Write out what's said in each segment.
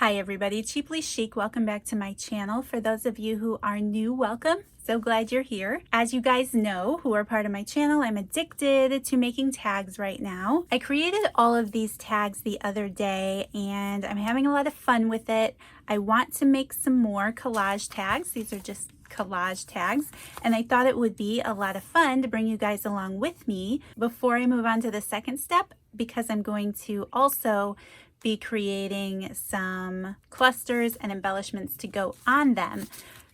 Hi everybody, Cheaply Chic. Welcome back to my channel. For those of you who are new, welcome. So glad you're here. As you guys know who are part of my channel, I'm addicted to making tags right now. I created all of these tags the other day and I'm having a lot of fun with it. I want to make some more collage tags. These are just collage tags, and I thought it would be a lot of fun to bring you guys along with me before I move on to the second step, because I'm going to also be creating some clusters and embellishments to go on them.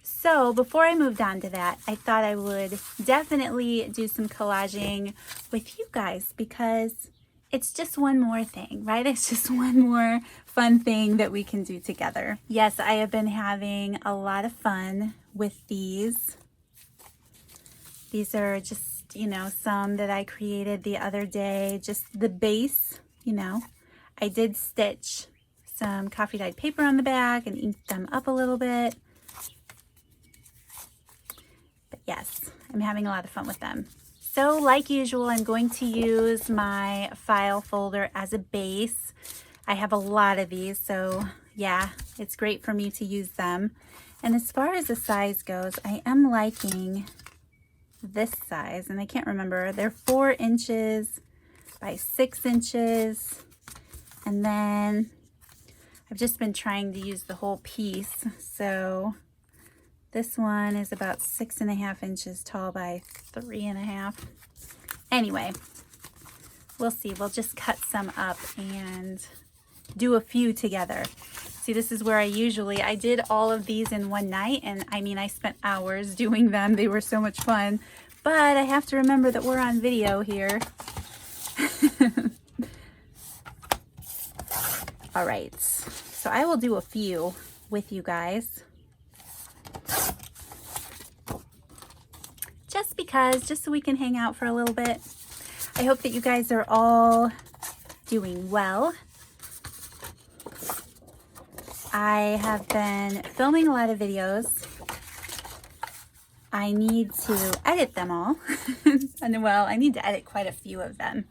So before I moved on to that, I thought I would definitely do some collaging with you guys, because it's just one more thing, right? It's just one more fun thing that we can do together. Yes, I have been having a lot of fun with these. These are just, some that I created the other day, just the base, I did stitch some coffee dyed paper on the back and ink them up a little bit. But yes, I'm having a lot of fun with them. So like usual, I'm going to use my file folder as a base. I have a lot of these, so yeah, it's great for me to use them. And as far as the size goes, I am liking this size, and I can't remember. They're 4 inches by 6 inches. And then I've just been trying to use the whole piece. So this one is about 6.5 inches tall by 3.5. Anyway, we'll see. We'll just cut some up and do a few together. See, this is where I did all of these in one night, and I spent hours doing them. They were so much fun, but I have to remember that we're on video here. All right, so I will do a few with you guys. Just so we can hang out for a little bit. I hope that you guys are all doing well. I have been filming a lot of videos. I need to edit them all. And well, I need to edit quite a few of them.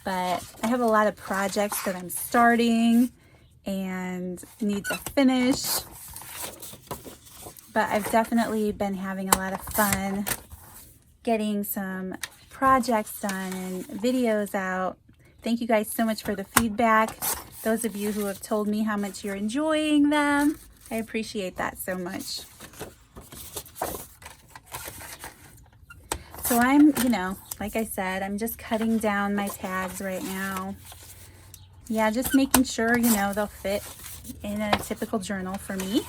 But I have a lot of projects that I'm starting and need to finish. But I've definitely been having a lot of fun getting some projects done and videos out. Thank you guys so much for the feedback. Those of you who have told me how much you're enjoying them, I appreciate that so much. So I'm, like I said, I'm just cutting down my tags right now. Yeah, just making sure, they'll fit in a typical journal for me.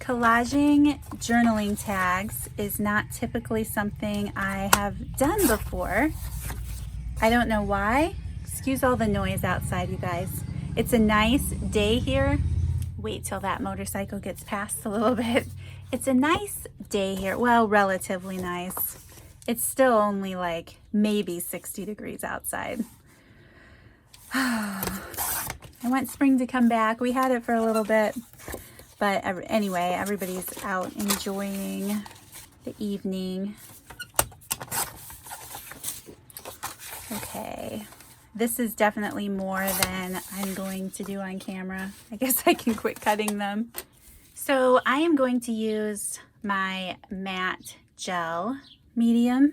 Collaging journaling tags is not typically something I have done before. I don't know why. Excuse all the noise outside, you guys. It's a nice day here. Wait till that motorcycle gets past a little bit. It's a nice day here. Well, relatively nice. It's still only like maybe 60 degrees outside. I want spring to come back. We had it for a little bit. But anyway, everybody's out enjoying the evening. Okay, this is definitely more than I'm going to do on camera. I guess I can quit cutting them. So I am going to use my matte gel medium.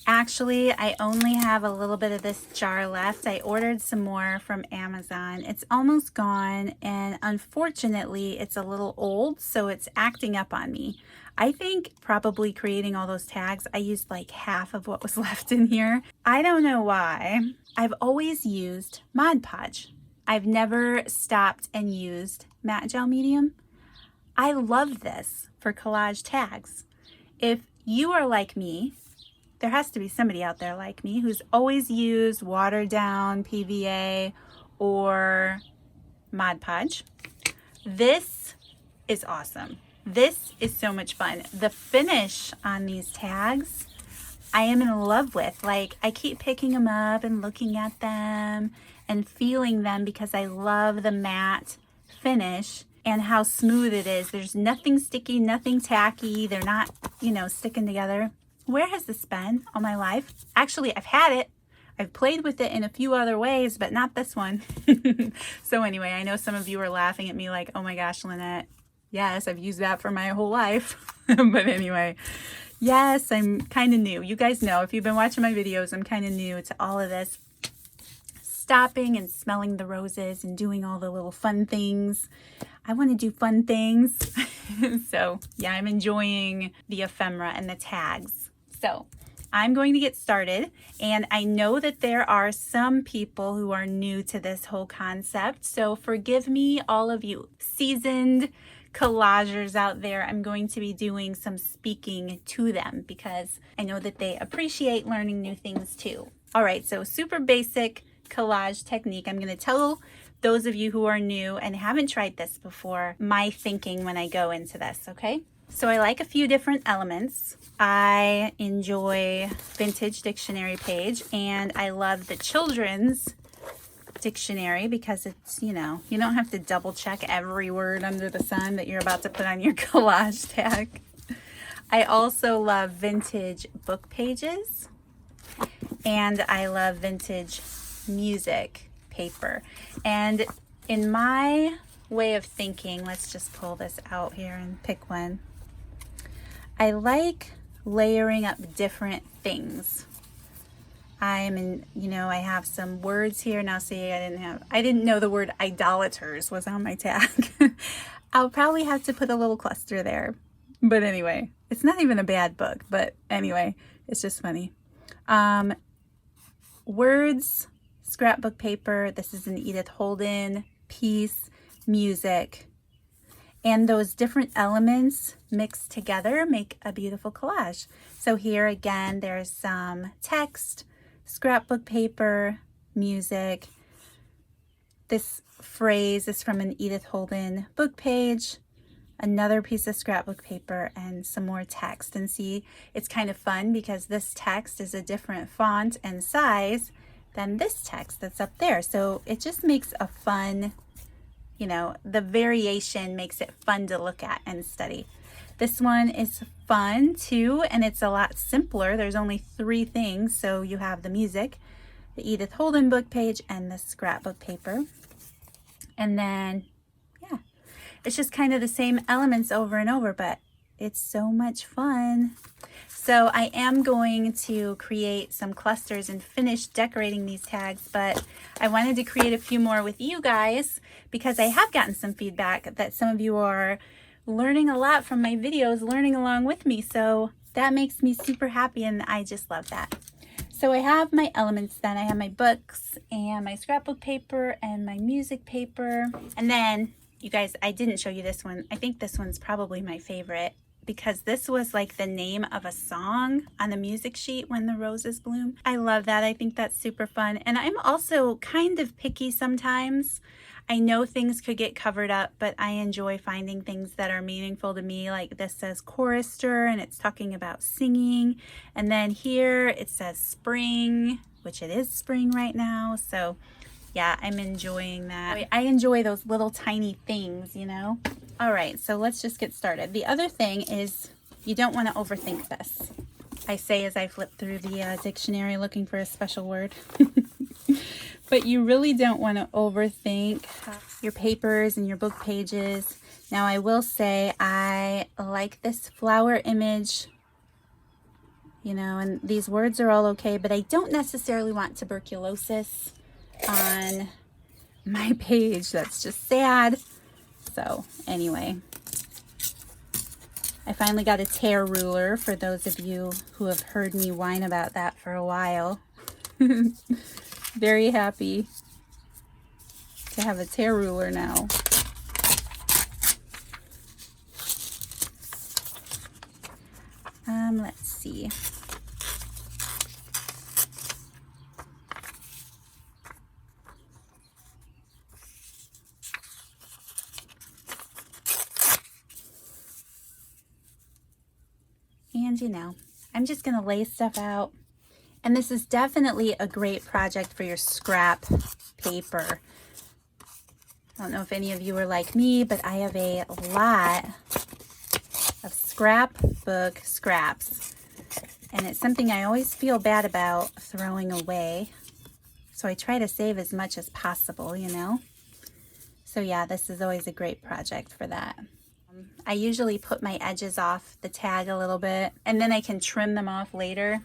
Actually, I only have a little bit of this jar left. I ordered some more from Amazon. It's almost gone, and unfortunately, it's a little old, so it's acting up on me. I think probably creating all those tags, I used like half of what was left in here. I don't know why. I've always used Mod Podge. I've never stopped and used matte gel medium. I love this for collage tags. If you are like me, there has to be somebody out there like me who's always used watered down PVA or Mod Podge. This is awesome. This is so much fun. The finish on these tags, I am in love with. Like, I keep picking them up and looking at them and feeling them because I love the matte finish and how smooth it is. There's nothing sticky, nothing tacky. They're not, sticking together. Where has this been all my life? Actually, I've had it I've played with it in a few other ways, but not this one. So anyway, I know some of you are laughing at me like, oh my gosh, Lynette, yes, I've used that for my whole life. But anyway, yes, I'm kind of new. You guys know, if you've been watching my videos, I'm kind of new to all of this. Stopping and smelling the roses and doing all the little fun things. I want to do fun things. So yeah, I'm enjoying the ephemera and the tags. So I'm going to get started, and I know that there are some people who are new to this whole concept, so forgive me, all of you seasoned collagers out there. I'm going to be doing some speaking to them because I know that they appreciate learning new things too. All right, so super basic collage technique. I'm going to tell those of you who are new and haven't tried this before my thinking when I go into this, okay? So I like a few different elements. I enjoy vintage dictionary page, and I love the children's dictionary because it's, you know, you don't have to double check every word under the sun that you're about to put on your collage tag. I also love vintage book pages, and I love vintage music paper. And in my way of thinking, let's just pull this out here and pick one. I like layering up different things. I have some words here. Now see, I didn't know the word idolaters was on my tag. I'll probably have to put a little cluster there. But anyway, it's not even a bad book, but anyway, it's just funny. Words, scrapbook paper. This is an Edith Holden piece, music. And those different elements mixed together make a beautiful collage. So here again, there's some text, scrapbook paper, music. This phrase is from an Edith Holden book page, another piece of scrapbook paper, and some more text. And see, it's kind of fun because this text is a different font and size than this text that's up there. So it just makes a fun, the variation makes it fun to look at and study. This one is fun too, and it's a lot simpler. There's only 3 things. So you have the music, the Edith Holden book page, and the scrapbook paper. And then, yeah, it's just kind of the same elements over and over, but it's so much fun. So I am going to create some clusters and finish decorating these tags, but I wanted to create a few more with you guys because I have gotten some feedback that some of you are learning a lot from my videos, learning along with me. So that makes me super happy, and I just love that. So I have my elements then. I have my books and my scrapbook paper and my music paper. And then, you guys, I didn't show you this one. I think this one's probably my favorite, because this was like the name of a song on the music sheet, When the Roses Bloom. I love that. I think that's super fun. And I'm also kind of picky sometimes. I know things could get covered up, but I enjoy finding things that are meaningful to me. Like this says chorister, and it's talking about singing. And then here it says spring, which it is spring right now. So yeah, I'm enjoying that. I enjoy those little tiny things, All right, so let's just get started. The other thing is you don't want to overthink this. I say as I flip through the dictionary looking for a special word. But you really don't want to overthink your papers and your book pages. Now I will say I like this flower image, and these words are all okay, but I don't necessarily want tuberculosis on my page. That's just sad. So anyway, I finally got a tear ruler for those of you who have heard me whine about that for a while. Very happy to have a tear ruler now. Let's see. And I'm just going to lay stuff out. And this is definitely a great project for your scrap paper. I don't know if any of you are like me, but I have a lot of scraps. And it's something I always feel bad about throwing away. So I try to save as much as possible, you know. So yeah, this is always a great project for that. I usually put my edges off the tag a little bit, and then I can trim them off later.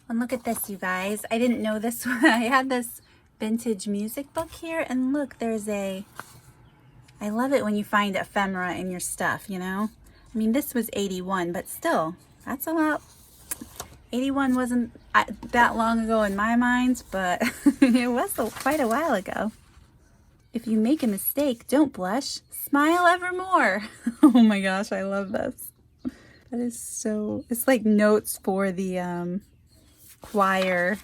And look at this, you guys. I didn't know this. I had this vintage music book here, and look, there's a... I love it when you find ephemera in your stuff, you know? I mean, this was 81, but still, that's a lot. 81 wasn't that long ago in my mind, but it was quite a while ago. If you make a mistake, don't blush. Smile evermore. Oh my gosh, I love this. That is so... It's like notes for the choir,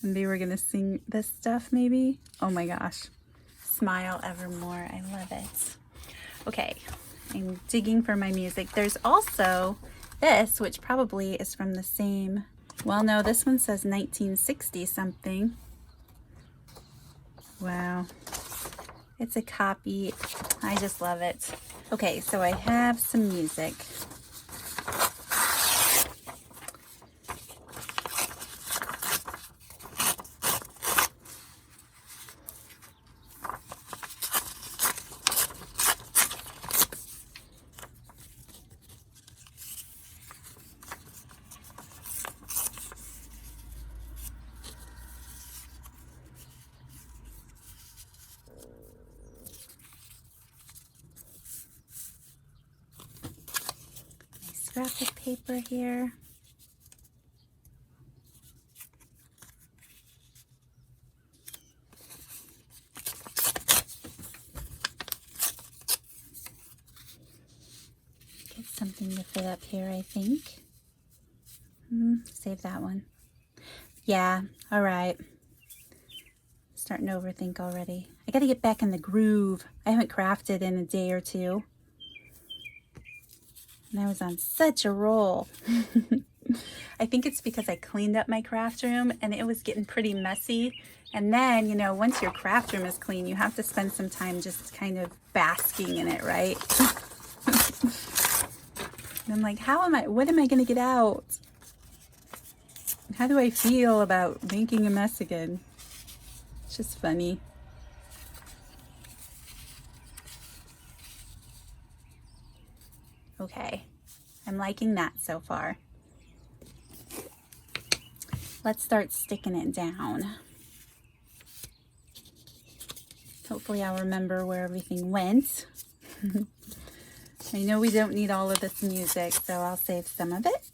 and they were gonna sing this stuff maybe. Oh my gosh. Smile evermore. I love it. Okay, I'm digging for my music. There's also this, which probably is from the same... Well, no, this one says 1960 something. Wow. It's a copy. I just love it. Okay, so I have some music. Graphic paper here. Get something to fit up here, I think. Save that one. Yeah, all right. Starting to overthink already. I gotta get back in the groove. I haven't crafted in a day or two. And I was on such a roll. I think it's because I cleaned up my craft room and it was getting pretty messy. And then, you know, once your craft room is clean, you have to spend some time just kind of basking in it, right? And I'm like, what am I going to get out? How do I feel about making a mess again? It's just funny. Okay, I'm liking that so far. Let's start sticking it down. Hopefully I'll remember where everything went. I know we don't need all of this music, so I'll save some of it.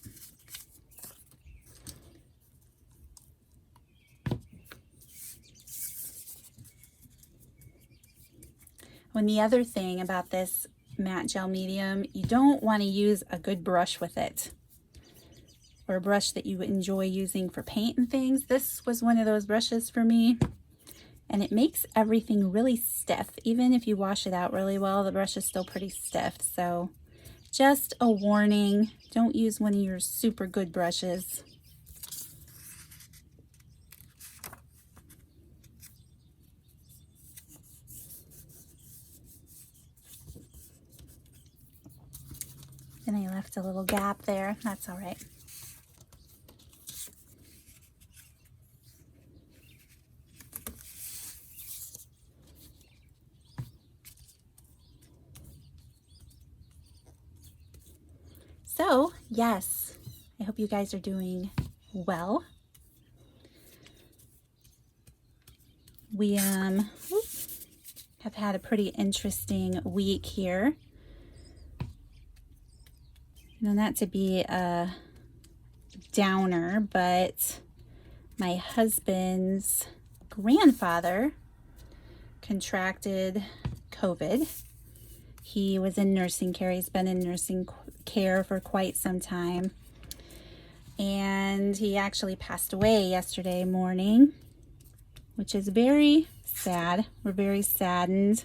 And the other thing about this matte gel medium, you don't want to use a good brush with it, or a brush that you enjoy using for paint and things. This was one of those brushes for me, and it makes everything really stiff. Even if you wash it out really well, the brush is still pretty stiff. So just a warning, don't use one of your super good brushes. And I left a little gap there. That's all right. So, yes, I hope you guys are doing well. We have had a pretty interesting week here. You know, not to be a downer, but my husband's grandfather contracted COVID. He was in nursing care. He's been in nursing care for quite some time. And he actually passed away yesterday morning, which is very sad. We're very saddened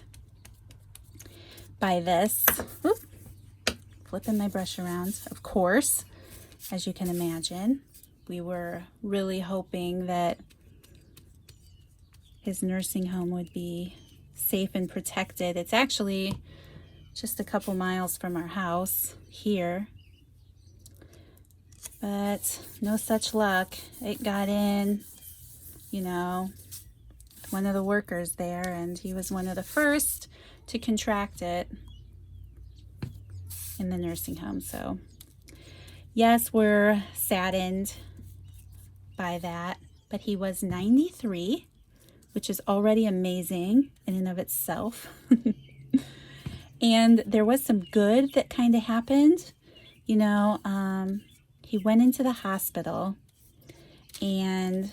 by this. Oop. Flipping my brush around, of course, as you can imagine. We were really hoping that his nursing home would be safe and protected. It's actually just a couple miles from our house here, but no such luck. It got in, you know, one of the workers there, and he was one of the first to contract it in the nursing home. So yes, we're saddened by that, but he was 93, which is already amazing in and of itself. And there was some good that kind of happened. You know, he went into the hospital, and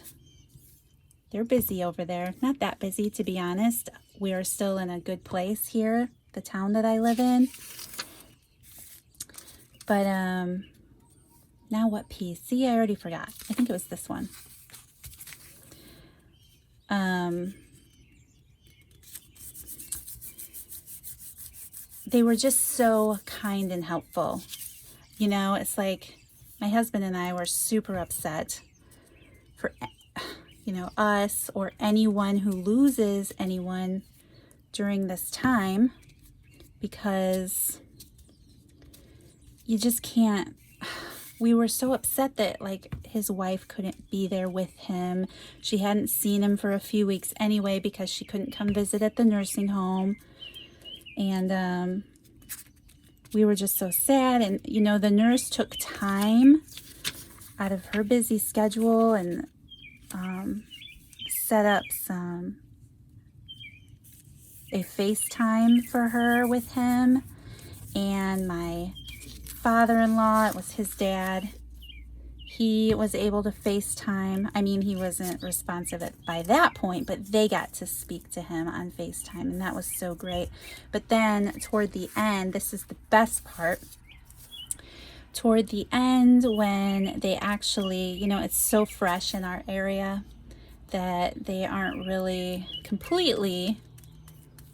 they're busy over there. Not that busy, to be honest. We are still in a good place here, the town that I live in. But now what piece? See, I already forgot. I think it was this one. They were just so kind and helpful. You know, it's like my husband and I were super upset for, you know, us or anyone who loses anyone during this time, because you just can't. We were so upset that, like, his wife couldn't be there with him. She hadn't seen him for a few weeks anyway because she couldn't come visit at the nursing home. And we were just so sad. And, you know, the nurse took time out of her busy schedule and set up a FaceTime for her with him. And my father-in-law, it was his dad, he was able to FaceTime. I mean, he wasn't responsive by that point, but they got to speak to him on FaceTime, and that was so great. But then toward the end, this is the best part, toward the end when they actually, you know, it's so fresh in our area that they aren't really completely,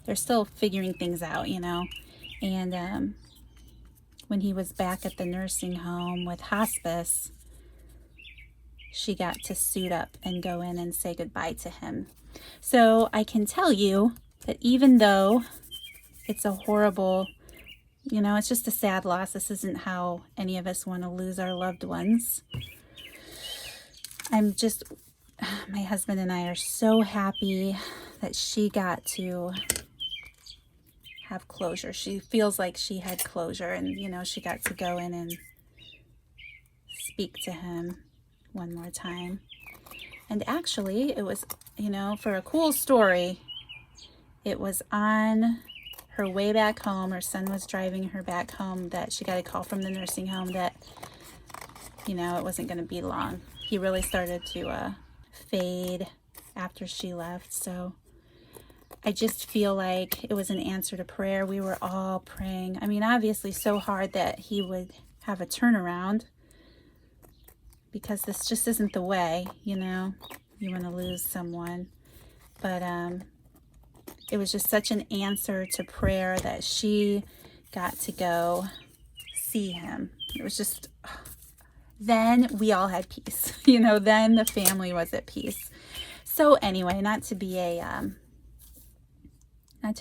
they're still figuring things out, you know. And when he was back at the nursing home with hospice, she got to suit up and go in and say goodbye to him. So I can tell you that even though it's a horrible, you know, it's just a sad loss. This isn't how any of us want to lose our loved ones. My husband and I are so happy that she got to have closure. She feels like she had closure, and, you know, she got to go in and speak to him one more time. And actually, it was, you know, for a cool story, it was on her way back home. Her son was driving her back home that she got a call from the nursing home that, you know, it wasn't going to be long. He really started to fade after she left. So I just feel like it was an answer to prayer. We were all praying. I mean, obviously so hard that he would have a turnaround, because this just isn't the way, you know, you want to lose someone. But it was just such an answer to prayer that she got to go see him. It was just, then we all had peace, you know, then the family was at peace. So anyway, not to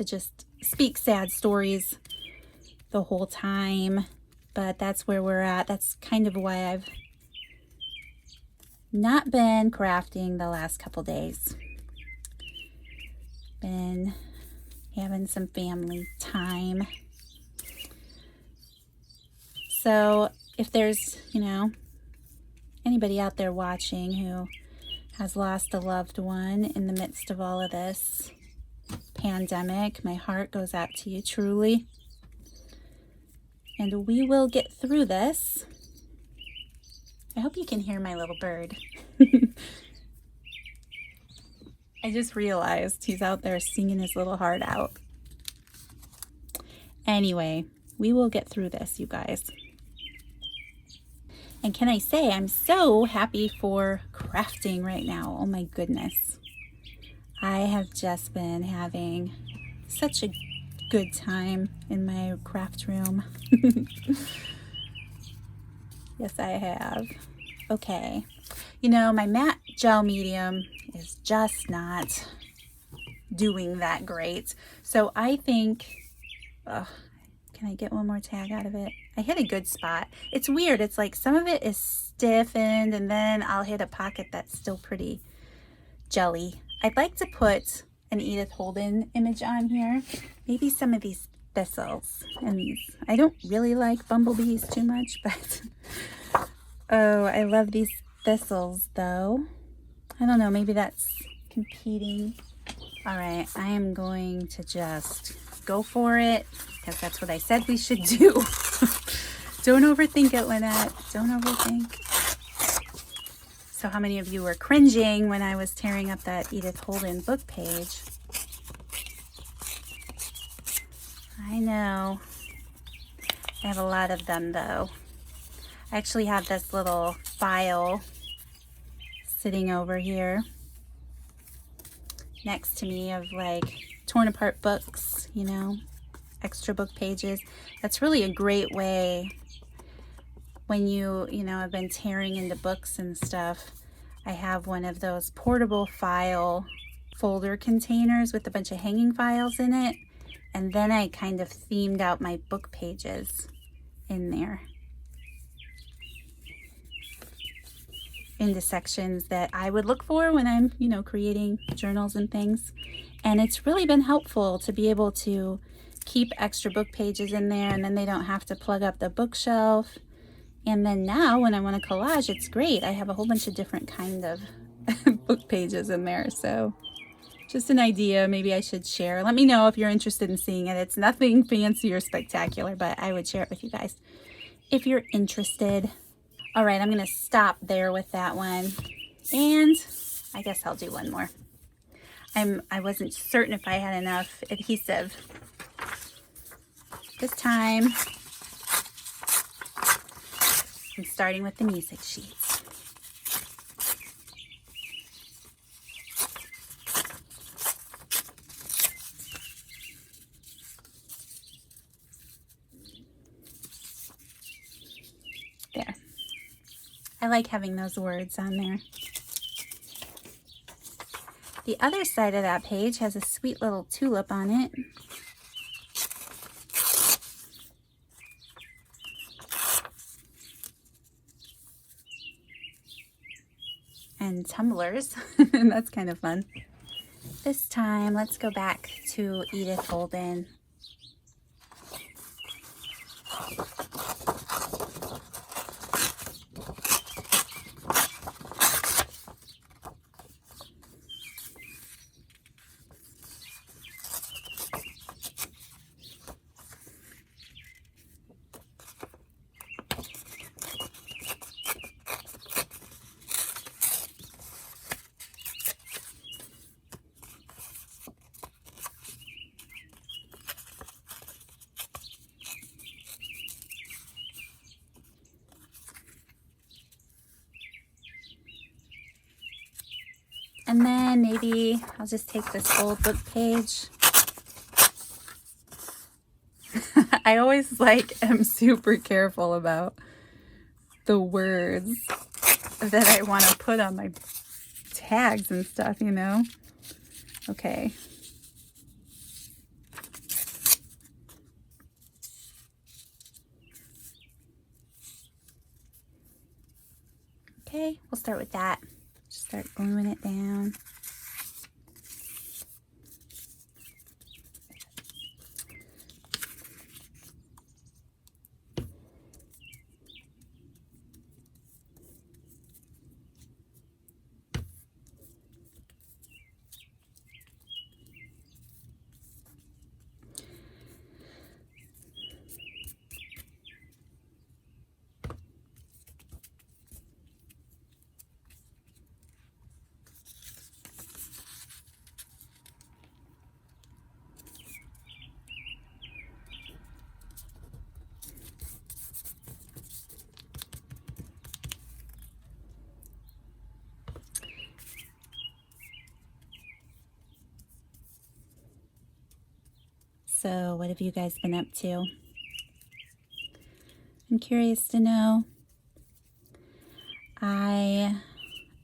just speak sad stories the whole time, but that's where we're at. That's kind of why I've not been crafting the last couple days. Been having some family time. So if there's, you know, anybody out there watching who has lost a loved one in the midst of all of this pandemic, my heart goes out to you truly. And we will get through this. I hope you can hear my little bird. I just realized he's out there singing his little heart out. Anyway, we will get through this, you guys. And can I say, I'm so happy for crafting right now. Oh my goodness. I have just been having such a good time in my craft room. Yes, I have. Okay. You know, my matte gel medium is just not doing that great. So I think, can I get one more tag out of it? I hit a good spot. It's weird. It's like some of it is stiffened, and then I'll hit a pocket that's still pretty jelly. I'd like to put an Edith Holden image on here. Maybe some of these thistles and these. I don't really like bumblebees too much, but oh, I love these thistles though. I don't know, maybe that's competing. All right, I am going to just go for it because that's what I said we should do. Don't overthink it, Lynette. Don't overthink. So how many of you were cringing when I was tearing up that Edith Holden book page? I know. I have a lot of them though. I actually have this little file sitting over here next to me of like torn apart books, you know, extra book pages. That's really a great way when you know, I've been tearing into books and stuff. I have one of those portable file folder containers with a bunch of hanging files in it. And then I kind of themed out my book pages in there into sections that I would look for when I'm, you know, creating journals and things. And it's really been helpful to be able to keep extra book pages in there, and then they don't have to plug up the bookshelf. And then now when I want to collage, it's great. I have a whole bunch of different kind of book pages in there. So just an idea maybe I should share. Let me know if you're interested in seeing it. It's nothing fancy or spectacular, but I would share it with you guys if you're interested. All right, I'm going to stop there with that one. And I guess I'll do one more. I wasn't certain if I had enough adhesive. This time, I'm starting with the music sheets. There. I like having those words on there. The other side of that page has a sweet little tulip on it. And tumblers, and that's kind of fun. This time, let's go back to Edith Holden. And then maybe I'll just take this old book page. I always am super careful about the words that I want to put on my tags and stuff, you know? Okay. Okay, we'll start with that. Just start gluing it down. So what have you guys been up to? I'm curious to know. I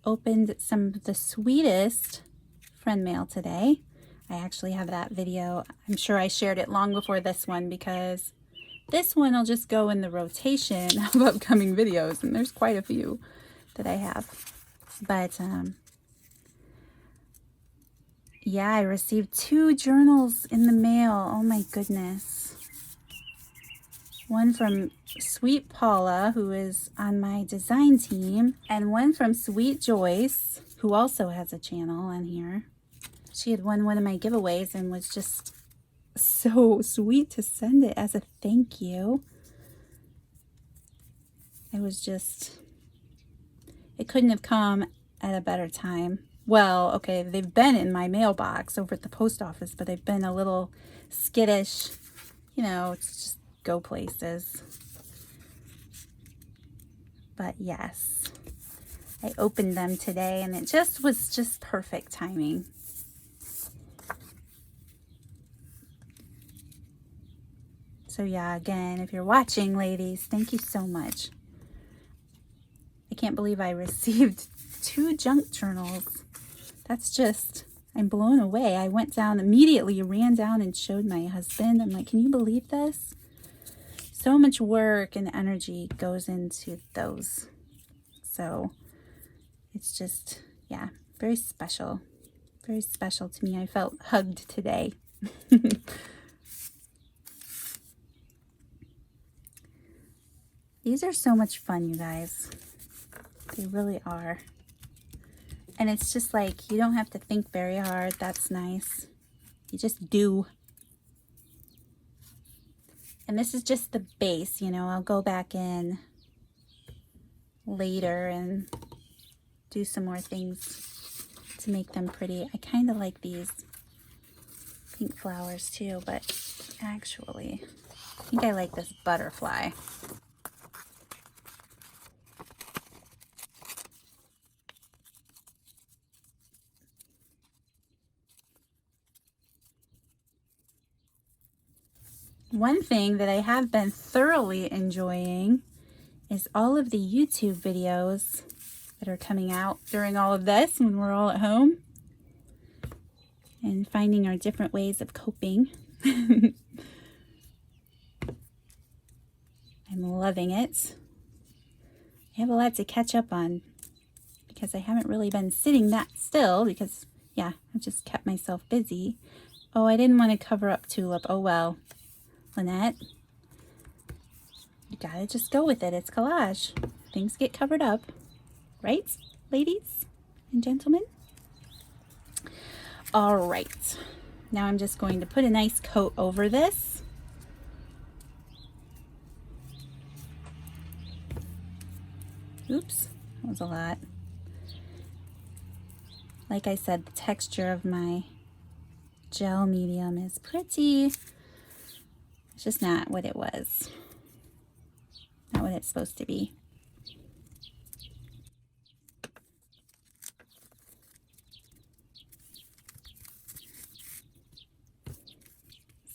opened some of the sweetest friend mail today. I actually have that video. I'm sure I shared it long before this one because this one will just go in the rotation of upcoming videos, and there's quite a few that I have. But Yeah, I received 2 journals in the mail. Oh my goodness. One from Sweet Paula, who is on my design team, and one from Sweet Joyce, who also has a channel on here. She had won one of my giveaways and was just so sweet to send it as a thank you. It couldn't have come at a better time. Well, okay, they've been in my mailbox over at the post office, but they've been a little skittish. You know, it's just go places. But yes, I opened them today and it was just perfect timing. So yeah, again, if you're watching, ladies, thank you so much. I can't believe I received 2 junk journals. I'm blown away. I went down immediately, ran down and showed my husband. I'm like, can you believe this? So much work and energy goes into those. So it's just, yeah, very special. Very special to me. I felt hugged today. These are so much fun, you guys. They really are. And it's just like, you don't have to think very hard. That's nice. You just do. And this is just the base, you know. I'll go back in later and do some more things to make them pretty. I kind of like these pink flowers too, but actually, I think I like this butterfly. One thing that I have been thoroughly enjoying is all of the YouTube videos that are coming out during all of this when we're all at home and finding our different ways of coping. I'm loving it. I have a lot to catch up on because I haven't really been sitting that still because, yeah, I've just kept myself busy. Oh, I didn't want to cover up Tulip. Oh, well. Lynette, you gotta just go with it. It's collage. Things get covered up. Right, ladies and gentlemen? All right. Now I'm just going to put a nice coat over this. Oops, that was a lot. Like I said, the texture of my gel medium is pretty. It's just not what it was. Not what it's supposed to be.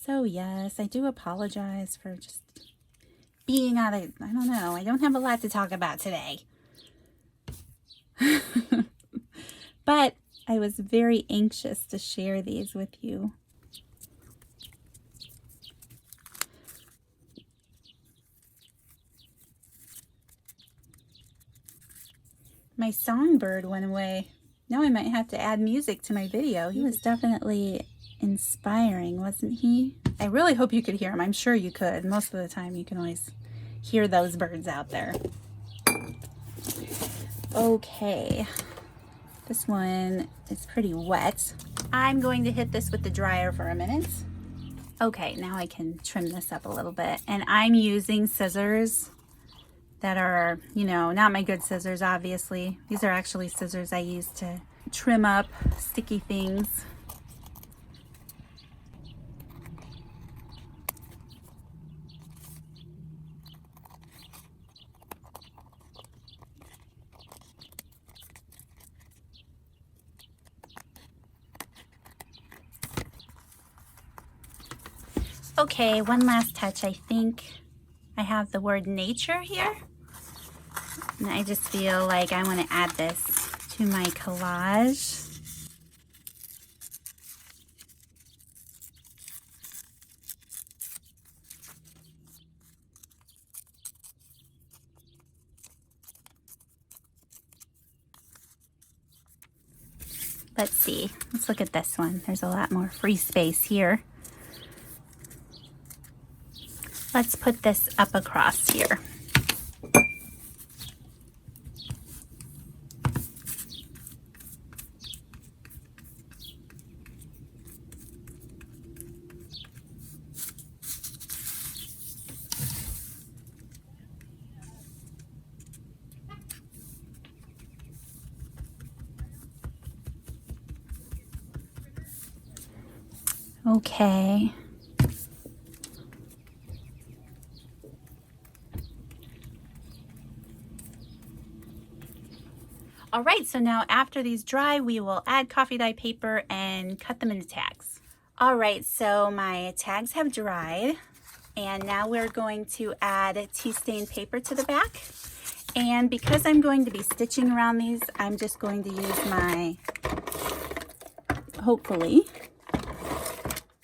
So yes, I do apologize for just being out of, I don't know, I don't have a lot to talk about today. But I was very anxious to share these with you. My songbird went away. Now I might have to add music to my video. He was definitely inspiring, wasn't he? I really hope you could hear him. I'm sure you could. Most of the time you can always hear those birds out there. Okay. This one is pretty wet. I'm going to hit this with the dryer for a minute. Okay, now I can trim this up a little bit. And I'm using scissors that are, you know, not my good scissors, obviously. These are actually scissors I use to trim up sticky things. Okay, one last touch. I think I have the word nature here. And I just feel like I want to add this to my collage. Let's see. Let's look at this one. There's a lot more free space here. Let's put this up across here. Okay. All right, so now after these dry, we will add coffee dye paper and cut them into tags. All right, so my tags have dried, and now we're going to add tea stain paper to the back. And because I'm going to be stitching around these, I'm just going to use my, hopefully,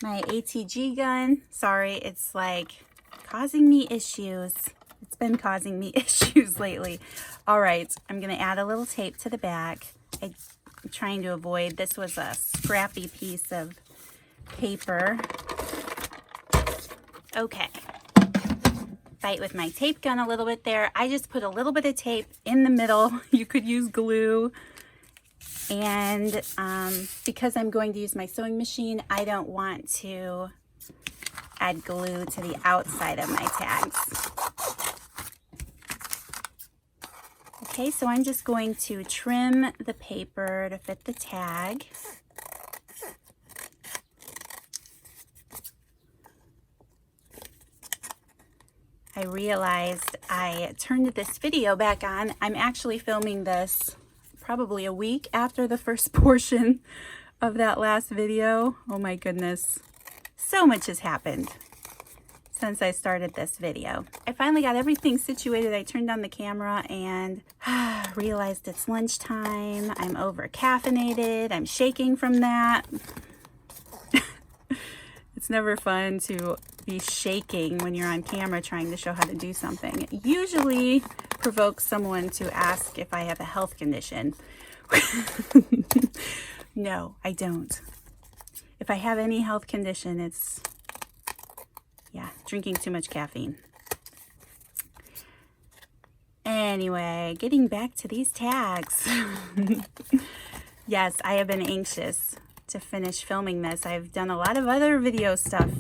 my ATG gun. Sorry, it's like causing me issues. It's been causing me issues lately. All right, I'm gonna add a little tape to the back. I'm trying to avoid, this was a scrappy piece of paper. Okay, fight with my tape gun a little bit there. I just put a little bit of tape in the middle. You could use glue. And because I'm going to use my sewing machine, I don't want to add glue to the outside of my tags. Okay, so I'm just going to trim the paper to fit the tag. I realized I turned this video back on. I'm actually filming this probably a week after the first portion of that last video. Oh my goodness. So much has happened since I started this video. I finally got everything situated. I turned on the camera and realized it's lunchtime. I'm over caffeinated. I'm shaking from that. It's never fun to be shaking when you're on camera trying to show how to do something. It usually provokes someone to ask if I have a health condition. No, I don't. If I have any health condition, it's, yeah, drinking too much caffeine. Anyway, getting back to these tags. Yes, I have been anxious to finish filming this. I've done a lot of other video stuff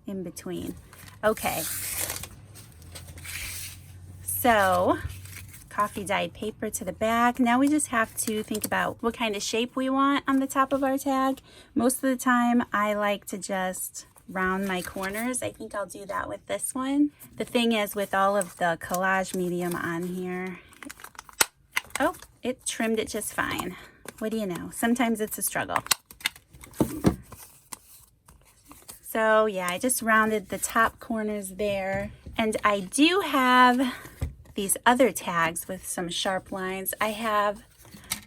in between. Okay. So, coffee dyed paper to the back. Now we just have to think about what kind of shape we want on the top of our tag. Most of the time, I like to just round my corners. I think I'll do that with this one. The thing is, with all of the collage medium on here, oh, it trimmed it just fine. What do you know? Sometimes it's a struggle. So yeah, I just rounded the top corners there. And I do have these other tags with some sharp lines. I have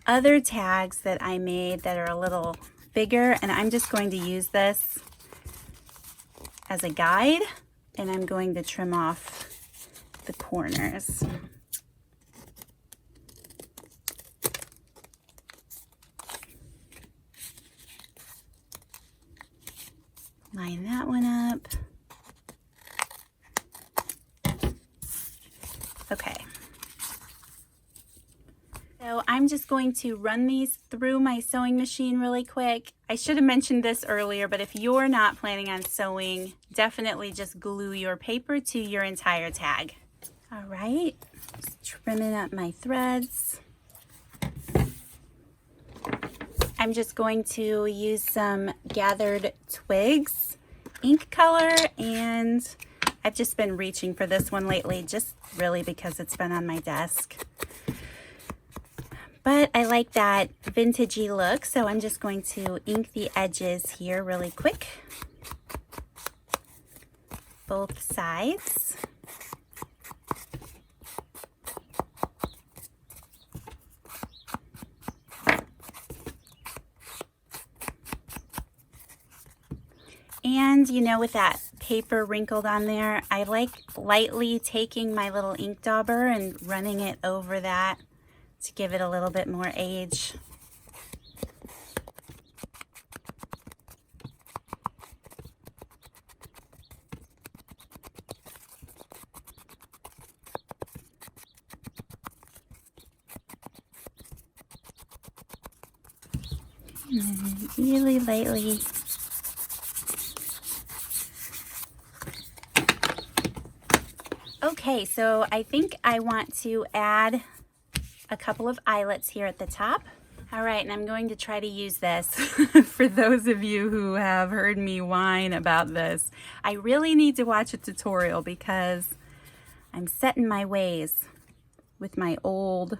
other tags that I made that are a little bigger, and I'm just going to use this as a guide, and I'm going to trim off the corners. Line that one up. Okay. So I'm just going to run these through my sewing machine really quick. I should have mentioned this earlier, but if you're not planning on sewing, definitely just glue your paper to your entire tag. All right, just trimming up my threads. I'm just going to use some Gathered Twigs ink color, and I've just been reaching for this one lately, just really because it's been on my desk. But I like that vintagey look, so I'm just going to ink the edges here really quick. Both sides. And you know, with that paper wrinkled on there, I like lightly taking my little ink dauber and running it over that to give it a little bit more age. And really lightly. Okay, so I think I want to add a couple of eyelets here at the top. All right, and I'm going to try to use this for those of you who have heard me whine about this. I really need to watch a tutorial because I'm set in my ways with my old,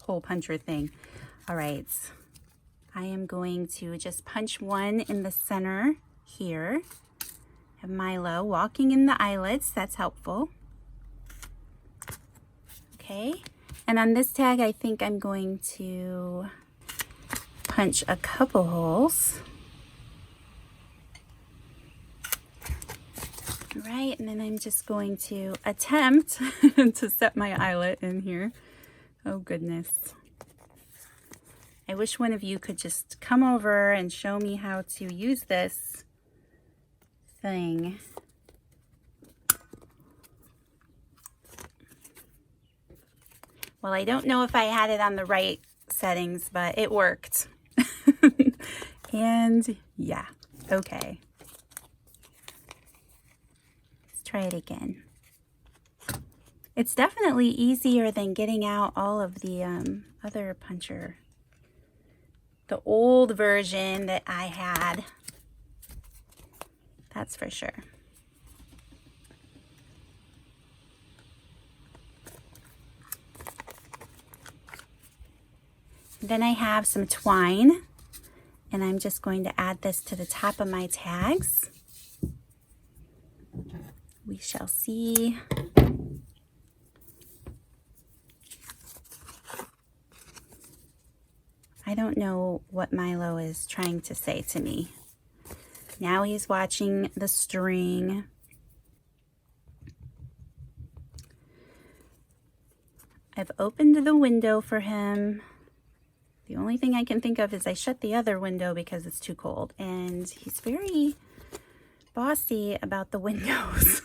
hole puncher thing. All right, I am going to just punch one in the center here. Have Milo walking in the eyelets, that's helpful. Okay, and on this tag, I think I'm going to punch a couple holes. All right, and then I'm just going to attempt to set my eyelet in here. Oh goodness. I wish one of you could just come over and show me how to use this thing. Well, I don't know if I had it on the right settings, but it worked. And yeah, okay. Let's try it again. It's definitely easier than getting out all of the other puncher. The old version that I had. That's for sure. Then I have some twine, and I'm just going to add this to the top of my tags. We shall see. I don't know what Milo is trying to say to me. Now he's watching the string. I've opened the window for him. The only thing I can think of is I shut the other window because it's too cold. And he's very bossy about the windows.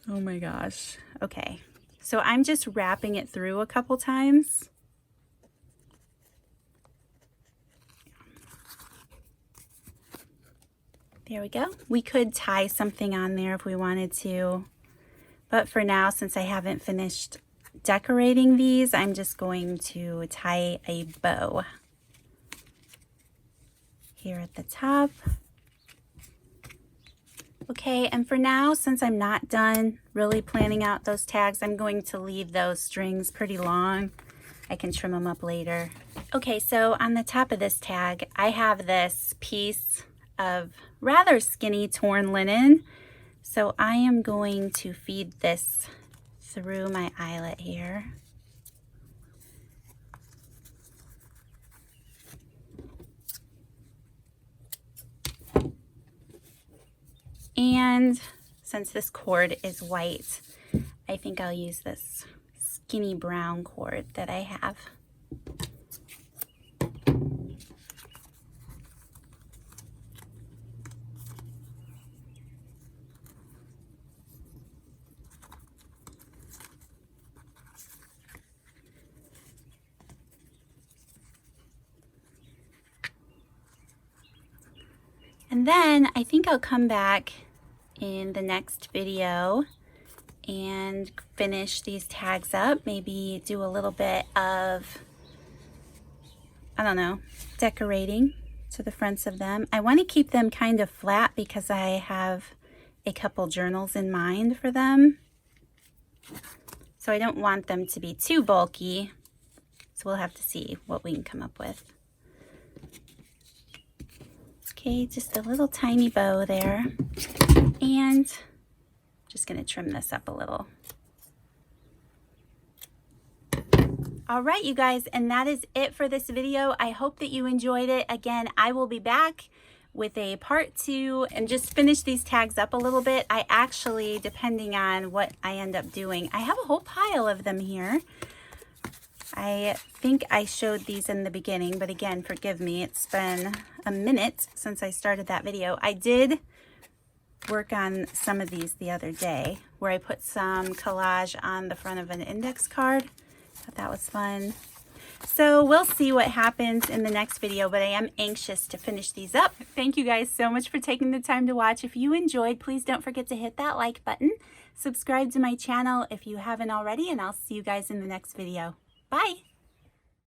Oh my gosh. Okay. So I'm just wrapping it through a couple times. There we go. We could tie something on there if we wanted to. But for now, since I haven't finished decorating these, I'm just going to tie a bow here at the top. Okay, and for now, since I'm not done really planning out those tags, I'm going to leave those strings pretty long. I can trim them up later. Okay, so on the top of this tag, I have this piece of rather skinny torn linen. So I am going to feed this through my eyelet here. And since this cord is white, I think I'll use this skinny brown cord that I have. And then I think I'll come back in the next video and finish these tags up. Maybe do a little bit of, I don't know, decorating to the fronts of them. I want to keep them kind of flat because I have a couple journals in mind for them. So I don't want them to be too bulky. So we'll have to see what we can come up with. Okay, just a little tiny bow there. And just gonna trim this up a little. All right, you guys, and that is it for this video. I hope that you enjoyed it. Again, I will be back with a part 2 and just finish these tags up a little bit. I actually, depending on what I end up doing, I have a whole pile of them here. I think I showed these in the beginning, but again, forgive me. It's been a minute since I started that video. I did work on some of these the other day where I put some collage on the front of an index card. Thought that was fun. So we'll see what happens in the next video, but I am anxious to finish these up. Thank you guys so much for taking the time to watch. If you enjoyed, please don't forget to hit that like button. Subscribe to my channel if you haven't already, and I'll see you guys in the next video. Bye!